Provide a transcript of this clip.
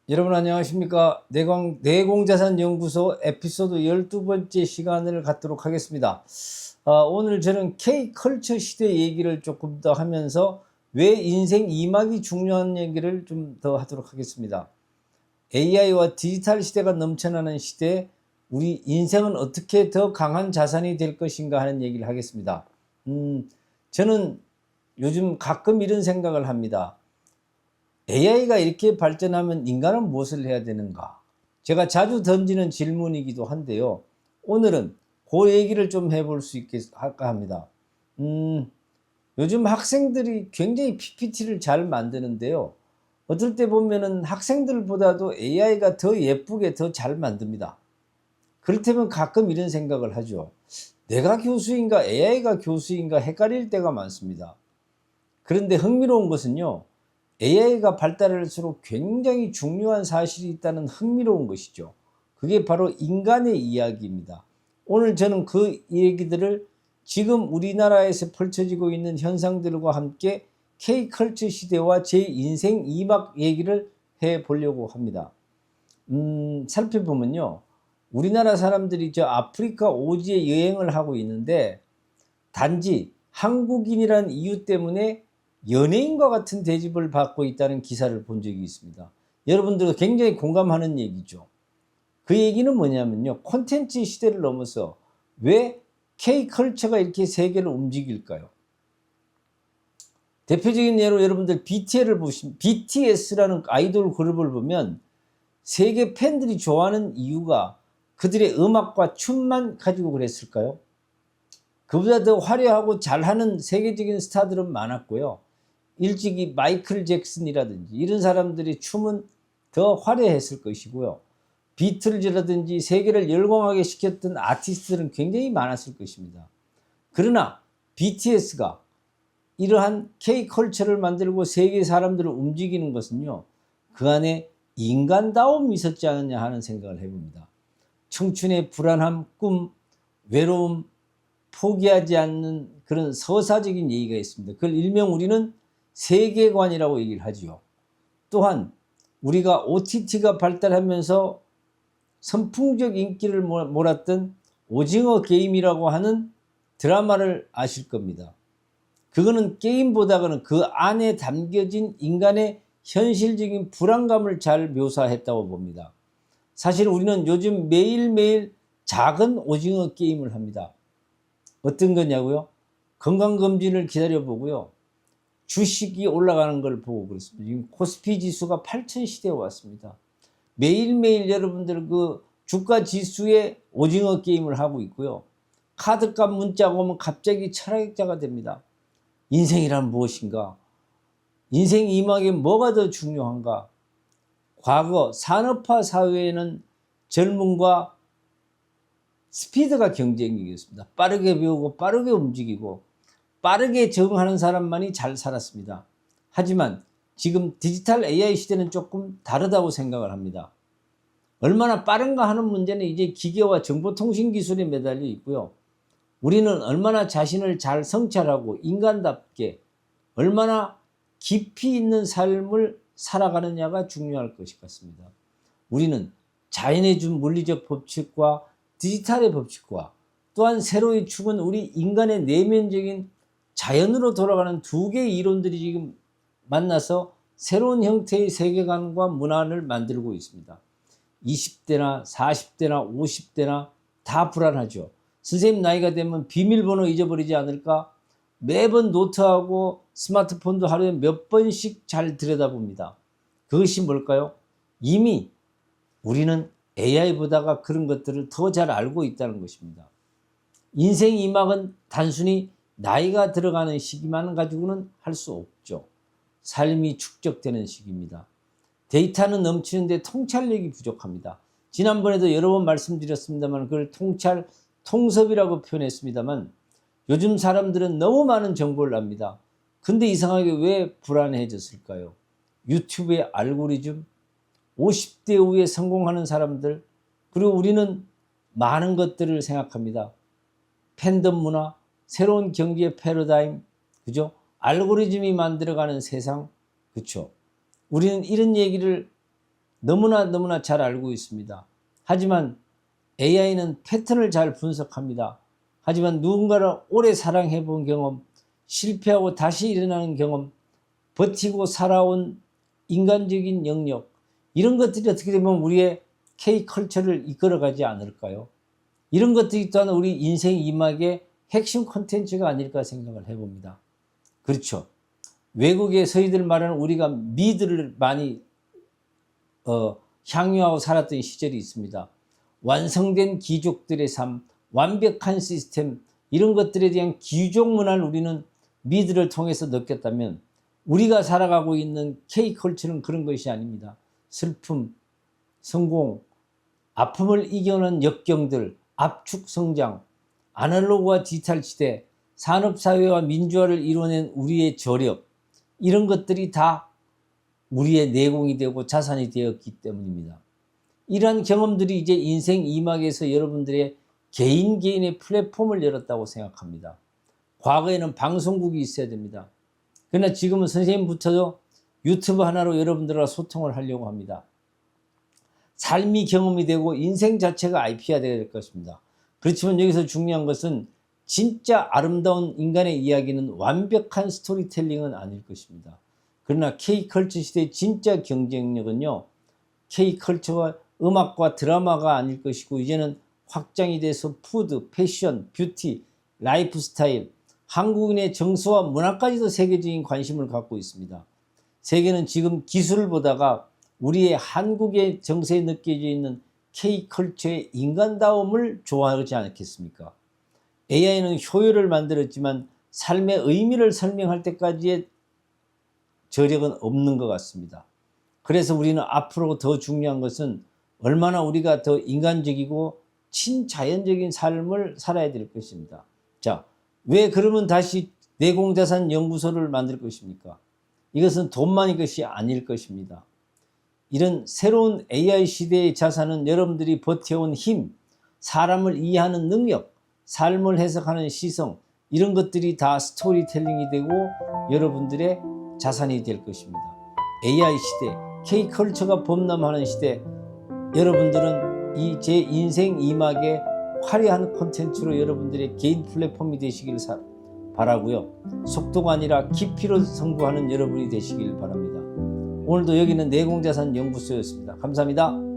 여러분 안녕하십니까. 내공자산연구소 에피소드 12번째 시간을 갖도록 하겠습니다. 오늘 저는 K컬처 시대 얘기를 조금 더 하면서 왜 인생 2막이 중요한 얘기를 좀 더 하도록 하겠습니다. AI와 디지털 시대가 넘쳐나는 시대에 우리 인생은 어떻게 더 강한 자산이 될 것인가 하는 얘기를 하겠습니다. 저는 요즘 가끔 이런 생각을 합니다. AI가 이렇게 발전하면 인간은 무엇을 해야 되는가? 제가 자주 던지는 질문이기도 한데요. 오늘은 그 얘기를 좀 해볼 수 있을까 합니다. 요즘 학생들이 굉장히 PPT를 잘 만드는데요. 어떨 때 보면은 학생들보다도 AI가 더 예쁘게 더 잘 만듭니다. 그렇다면 가끔 이런 생각을 하죠. 내가 교수인가 AI가 교수인가 헷갈릴 때가 많습니다. 그런데 흥미로운 것은요. AI가 발달할수록 굉장히 중요한 사실이 있다는 흥미로운 것이죠. 그게 바로 인간의 이야기입니다. 오늘 저는 그 얘기들을 지금 우리나라에서 펼쳐지고 있는 현상들과 함께 K컬처 시대와 제 인생 2막 얘기를 해보려고 합니다. 살펴보면요. 우리나라 사람들이 저 아프리카 오지에 여행을 하고 있는데 단지 한국인이라는 이유 때문에 연예인과 같은 대접을 받고 있다는 기사를 본 적이 있습니다. 여러분들도 굉장히 공감하는 얘기죠. 그 얘기는 뭐냐면요. 콘텐츠 시대를 넘어서 왜 K컬처가 이렇게 세계를 움직일까요? 대표적인 예로 여러분들 BTS라는 아이돌 그룹을 보면 세계 팬들이 좋아하는 이유가 그들의 음악과 춤만 가지고 그랬을까요? 그보다 더 화려하고 잘하는 세계적인 스타들은 많았고요. 일찍이 마이클 잭슨이라든지 이런 사람들이 춤은 더 화려했을 것이고요. 비틀즈라든지 세계를 열광하게 시켰던 아티스트들은 굉장히 많았을 것입니다. 그러나 BTS가 이러한 K컬처를 만들고 세계 사람들을 움직이는 것은요. 그 안에 인간다움이 있었지 않느냐 하는 생각을 해봅니다. 청춘의 불안함, 꿈, 외로움, 포기하지 않는 그런 서사적인 얘기가 있습니다. 그걸 일명 우리는 세계관이라고 얘기를 하지요. 또한 우리가 OTT가 발달하면서 선풍적 인기를 몰았던 오징어 게임이라고 하는 드라마를 아실 겁니다. 그거는 게임보다는 그 안에 담겨진 인간의 현실적인 불안감을 잘 묘사했다고 봅니다. 사실 우리는 요즘 매일매일 작은 오징어 게임을 합니다. 어떤 거냐고요? 건강검진을 기다려보고요. 주식이 올라가는 걸 보고 그렇습니다. 지금 코스피 지수가 8,000 시대에 왔습니다. 매일매일 여러분들 그 주가 지수에 오징어 게임을 하고 있고요. 카드값 문자가 오면 갑자기 철학자가 됩니다. 인생이란 무엇인가? 인생 2막에 뭐가 더 중요한가? 과거 산업화 사회에는 젊음과 스피드가 경쟁이었습니다. 빠르게 배우고 빠르게 움직이고 빠르게 적응하는 사람만이 잘 살았습니다. 하지만 지금 디지털 AI 시대는 조금 다르다고 생각을 합니다. 얼마나 빠른가 하는 문제는 이제 기계와 정보통신 기술에 매달려 있고요. 우리는 얼마나 자신을 잘 성찰하고 인간답게 얼마나 깊이 있는 삶을 살아가느냐가 중요할 것 같습니다. 우리는 자연의 준 물리적 법칙과 디지털의 법칙과 또한 새로이 죽은 우리 인간의 내면적인 자연으로 돌아가는 두 개의 이론들이 지금 만나서 새로운 형태의 세계관과 문화를 만들고 있습니다. 20대나 40대나 50대나 다 불안하죠. 선생님 나이가 되면 비밀번호 잊어버리지 않을까? 매번 노트하고 스마트폰도 하루에 몇 번씩 잘 들여다봅니다. 그것이 뭘까요? 이미 우리는 AI보다가 그런 것들을 더 잘 알고 있다는 것입니다. 인생 2막은 단순히 나이가 들어가는 시기만 가지고는 할 수 없죠. 삶이 축적되는 시기입니다. 데이터는 넘치는데 통찰력이 부족합니다. 지난번에도 여러 번 말씀드렸습니다만 그걸 통섭이라고 표현했습니다만 요즘 사람들은 너무 많은 정보를 압니다. 근데 이상하게 왜 불안해졌을까요? 유튜브의 알고리즘, 50대 이후에 성공하는 사람들, 그리고 우리는 많은 것들을 생각합니다. 팬덤 문화, 새로운 경제 패러다임, 그죠? 알고리즘이 만들어가는 세상, 그렇죠? 우리는 이런 얘기를 너무나 잘 알고 있습니다. 하지만 AI는 패턴을 잘 분석합니다. 하지만 누군가를 오래 사랑해 본 경험, 실패하고 다시 일어나는 경험, 버티고 살아온 인간적인 영역, 이런 것들이 어떻게 되면 우리의 K컬처를 이끌어가지 않을까요? 이런 것들이 또한 우리 인생 2막의 핵심 콘텐츠가 아닐까 생각을 해봅니다. 그렇죠. 외국의 서희들 말하는 우리가 미드를 많이 향유하고 살았던 시절이 있습니다. 완성된 귀족들의 삶, 완벽한 시스템, 이런 것들에 대한 귀족 문화를 우리는 미드를 통해서 느꼈다면 우리가 살아가고 있는 K컬처는 그런 것이 아닙니다. 슬픔, 성공, 아픔을 이겨낸 역경들, 압축 성장, 아날로그와 디지털 시대, 산업사회와 민주화를 이뤄낸 우리의 저력, 이런 것들이 다 우리의 내공이 되고 자산이 되었기 때문입니다. 이러한 경험들이 이제 인생 2막에서 여러분들의 개인의 플랫폼을 열었다고 생각합니다. 과거에는 방송국이 있어야 됩니다. 그러나 지금은 선생님부터도 유튜브 하나로 여러분들과 소통을 하려고 합니다. 삶이 경험이 되고 인생 자체가 IP가 되어야 될 것입니다. 그렇지만 여기서 중요한 것은 진짜 아름다운 인간의 이야기는 완벽한 스토리텔링은 아닐 것입니다. 그러나 K컬처 시대의 진짜 경쟁력은요, K컬처와 음악과 드라마가 아닐 것이고 이제는 확장이 돼서 푸드, 패션, 뷰티, 라이프 스타일, 한국인의 정서와 문화까지도 세계적인 관심을 갖고 있습니다. 세계는 지금 기술을 보다가 우리의 한국의 정서에 느껴져 있는 K컬처의 인간다움을 좋아하지 않겠습니까? AI는 효율을 만들었지만 삶의 의미를 설명할 때까지의 저력은 없는 것 같습니다. 그래서 우리는 앞으로 더 중요한 것은 얼마나 우리가 더 인간적이고 친자연적인 삶을 살아야 될 것입니다. 자, 왜 그러면 다시 내공자산 연구소를 만들 것입니까? 이것은 돈만의 것이 아닐 것입니다. 이런 새로운 AI 시대의 자산은 여러분들이 버텨온 힘, 사람을 이해하는 능력, 삶을 해석하는 시선, 이런 것들이 다 스토리텔링이 되고 여러분들의 자산이 될 것입니다. AI 시대, K컬처가 범람하는 시대, 여러분들은 이 제 인생 2막의 화려한 콘텐츠로 여러분들의 개인 플랫폼이 되시길 바라고요. 속도가 아니라 깊이로 승부하는 여러분이 되시길 바랍니다. 오늘도 여기는 내공자산 연구소였습니다. 감사합니다.